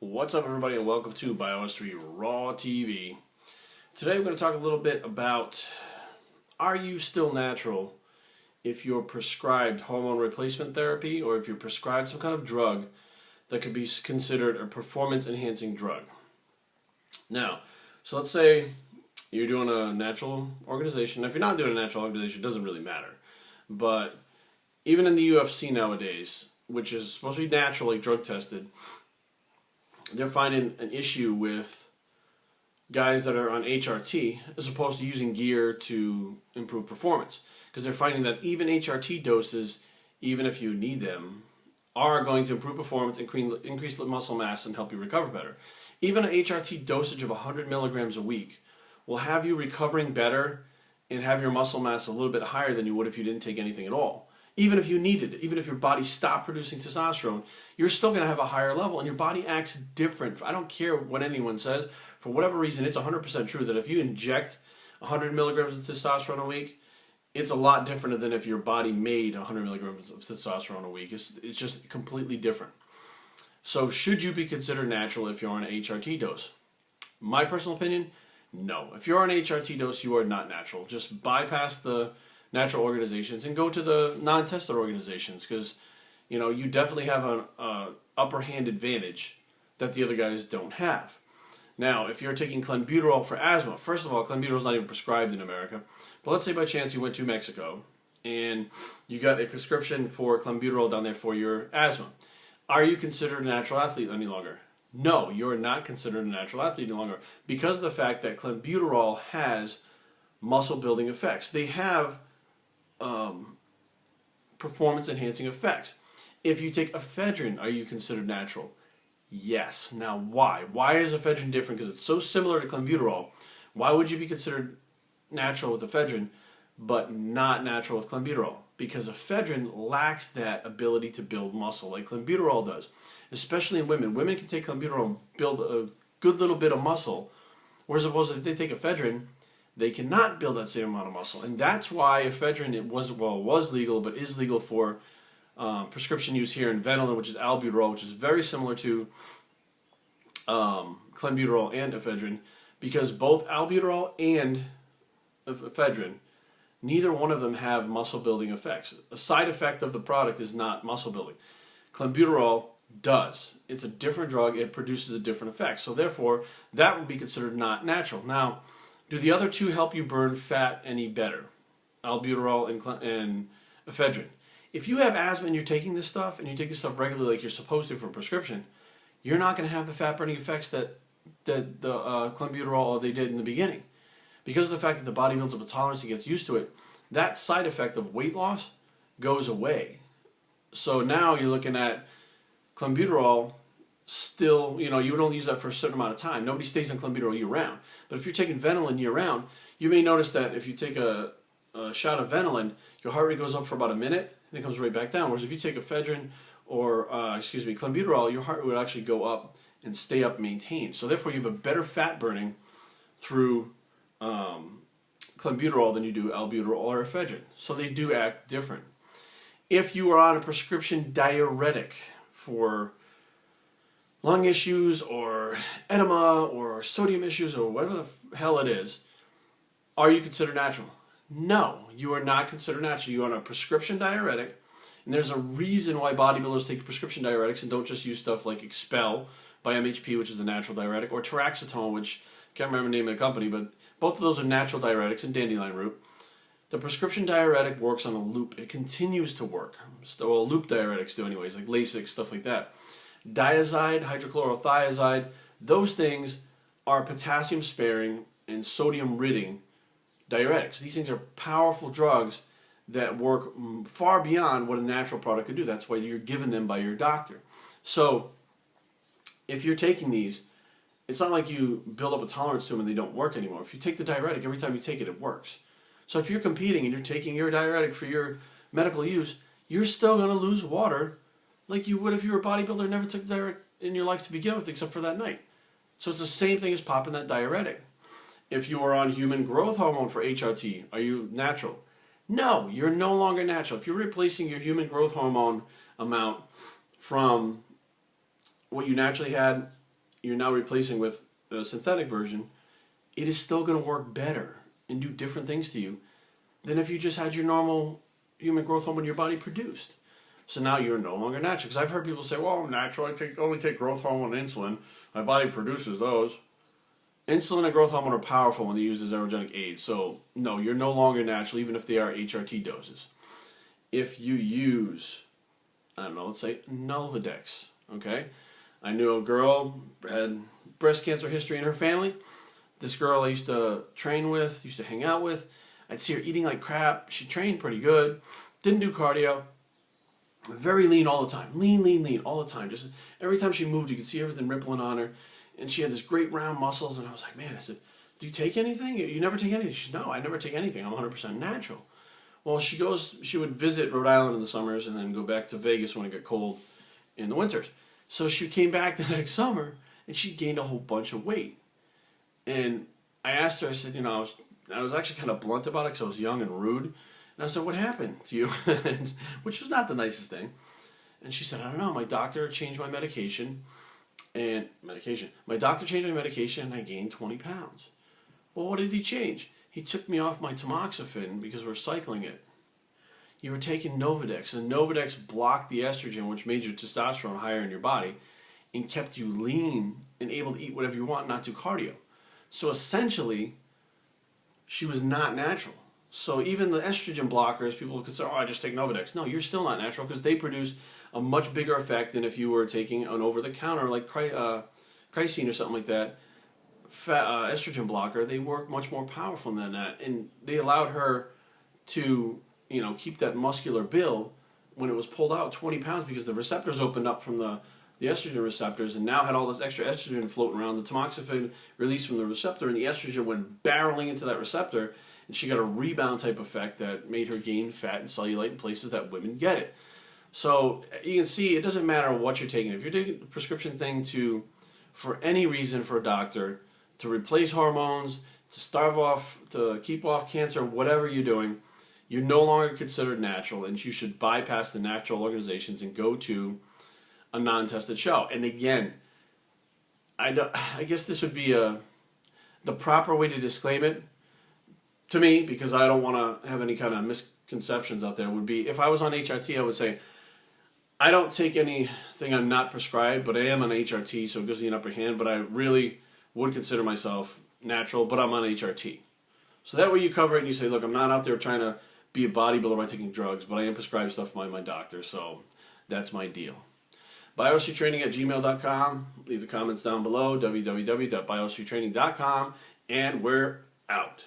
What's up, everybody, and welcome to Biohistory Raw TV. Today we're going to talk a little bit about, are you still natural if you're prescribed hormone replacement therapy or if you're prescribed some kind of drug that could be considered a performance-enhancing drug. Now, so let's say you're doing a natural organization. If you're not doing a natural organization, it doesn't really matter. But even in the UFC nowadays, which is supposed to be natural, like drug tested, they're finding an issue with guys that are on HRT as opposed to using gear to improve performance. Because they're finding that even HRT doses, even if you need them, are going to improve performance, increase muscle mass, and help you recover better. Even an HRT dosage of 100 milligrams a week will have you recovering better and have your muscle mass a little bit higher than you would if you didn't take anything at all. Even if you needed it, even if your body stopped producing testosterone, you're still going to have a higher level and your body acts different. I don't care what anyone says. For whatever reason, it's 100% true that if you inject 100 milligrams of testosterone a week, it's a lot different than if your body made 100 milligrams of testosterone a week. It's just completely different. So should you be considered natural if you're on an HRT dose? My personal opinion, no. If you're on an HRT dose, you are not natural. Just bypass the natural organizations and go to the non-tested organizations, because you definitely have an upper hand advantage that the other guys don't have. Now, if you're taking clenbuterol for asthma, first of all, clenbuterol is not even prescribed in America, but let's say by chance you went to Mexico and you got a prescription for clenbuterol down there for your asthma. Are you considered a natural athlete any longer? No, you're not considered a natural athlete any longer, because of the fact that clenbuterol has muscle building effects. They have performance enhancing effects. If you take ephedrine, are you considered natural? Yes. Now, why? Why is ephedrine different? Because it's so similar to clenbuterol. Why would you be considered natural with ephedrine but not natural with clenbuterol? Because ephedrine lacks that ability to build muscle like clenbuterol does, especially in women. Women can take clenbuterol and build a good little bit of muscle, whereas if they take ephedrine, they cannot build that same amount of muscle. And that's why ephedrine was legal, but is legal for prescription use here in Ventolin, which is albuterol, which is very similar to clenbuterol and ephedrine, because both albuterol and ephedrine, neither one of them have muscle building effects. A side effect of the product is not muscle building. Clenbuterol does. It's a different drug. It produces a different effect. So therefore, that would be considered not natural. Now, do the other two help you burn fat any better? Albuterol and ephedrine. If you have asthma and you're taking this stuff, and you take this stuff regularly like you're supposed to for a prescription, you're not going to have the fat burning effects that the clenbuterol they did in the beginning. Because of the fact that the body builds up a tolerance and gets used to it, that side effect of weight loss goes away. So now you're looking at clenbuterol. Still, you would only use that for a certain amount of time. Nobody stays on clenbuterol year-round. But if you're taking Ventolin year-round, you may notice that if you take a shot of Ventolin, your heart rate goes up for about a minute, and it comes right back down. Whereas if you take ephedrine or, clenbuterol, your heart rate would actually go up and stay up maintained. So therefore, you have a better fat burning through clenbuterol than you do albuterol or ephedrine. So they do act different. If you are on a prescription diuretic for lung issues or edema or sodium issues or whatever the hell it is, are you considered natural? No, you are not considered natural. You are on a prescription diuretic, and there's a reason why bodybuilders take prescription diuretics and don't just use stuff like Expel by MHP, which is a natural diuretic, or Tiraxetone, which I can't remember the name of the company, but both of those are natural diuretics, and dandelion root. The prescription diuretic works on a loop. It continues to work. Well, loop diuretics do anyways, like Lasix, stuff like that. Diazide, hydrochlorothiazide, those things are potassium sparing and sodium ridding diuretics. These things are powerful drugs that work far beyond what a natural product could do. That's why you're given them by your doctor. So if you're taking these, it's not like you build up a tolerance to them and they don't work anymore. If you take the diuretic, every time you take it, it works. So if you're competing and you're taking your diuretic for your medical use, you're still going to lose water like you would if you were a bodybuilder and never took diuretic in your life to begin with, except for that night. So it's the same thing as popping that diuretic. If you are on human growth hormone for HRT, are you natural? No, you're no longer natural. If you're replacing your human growth hormone amount from what you naturally had you're now replacing with a synthetic version, it is still going to work better and do different things to you than if you just had your normal human growth hormone your body produced. So now you're no longer natural. Because I've heard people say, well, I'm natural, only take growth hormone and insulin. My body produces those. Insulin and growth hormone are powerful when they use as aerogenic aids. So no, you're no longer natural, even if they are HRT doses. If you use, I don't know, let's say Nolvadex, okay? I knew a girl had breast cancer history in her family. This girl I used to train with, used to hang out with. I'd see her eating like crap. She trained pretty good. Didn't do cardio. Very lean all the time. Lean all the time. Just every time she moved, you could see everything rippling on her. And she had this great round muscles. And I was like, man, I said, do you take anything? You never take anything? She said, no, I never take anything. I'm 100% natural. Well, she would visit Rhode Island in the summers and then go back to Vegas when it got cold in the winters. So she came back the next summer and she gained a whole bunch of weight. And I asked her, I said, I was actually kind of blunt about it because I was young and rude. And I said, what happened to you? Which was not the nicest thing. And she said, I don't know, my doctor changed my medication. My doctor changed my medication and I gained 20 pounds. Well, what did he change? He took me off my tamoxifen because we're cycling it. You were taking Nolvadex, and Nolvadex blocked the estrogen, which made your testosterone higher in your body, and kept you lean and able to eat whatever you want, not do cardio. So essentially, she was not natural. So even the estrogen blockers, people could say, oh, I just take Nolvadex. No, you're still not natural because they produce a much bigger effect than if you were taking an over-the-counter like Chrysine or something like that. Estrogen blocker, they work much more powerful than that. And they allowed her to, keep that muscular build when it was pulled out 20 pounds because the receptors opened up from the estrogen receptors and now had all this extra estrogen floating around. The tamoxifen released from the receptor and the estrogen went barreling into that receptor and she got a rebound type effect that made her gain fat and cellulite in places that women get it. So you can see it doesn't matter what you're taking. If you're taking a prescription thing for any reason for a doctor, to replace hormones, to starve off, to keep off cancer, whatever you're doing, you're no longer considered natural and you should bypass the natural organizations and go to a non-tested show. And again, I guess this would be the proper way to disclaim it to me, because I don't want to have any kind of misconceptions out there, would be if I was on HRT, I would say, I don't take anything I'm not prescribed, but I am on HRT, so it gives me an upper hand, but I really would consider myself natural, but I'm on HRT. So that way you cover it and you say, look, I'm not out there trying to be a bodybuilder by taking drugs, but I am prescribed stuff by my doctor, so that's my deal. biosretraining@gmail.com. Leave the comments down below, www.biosretraining.com, and we're out.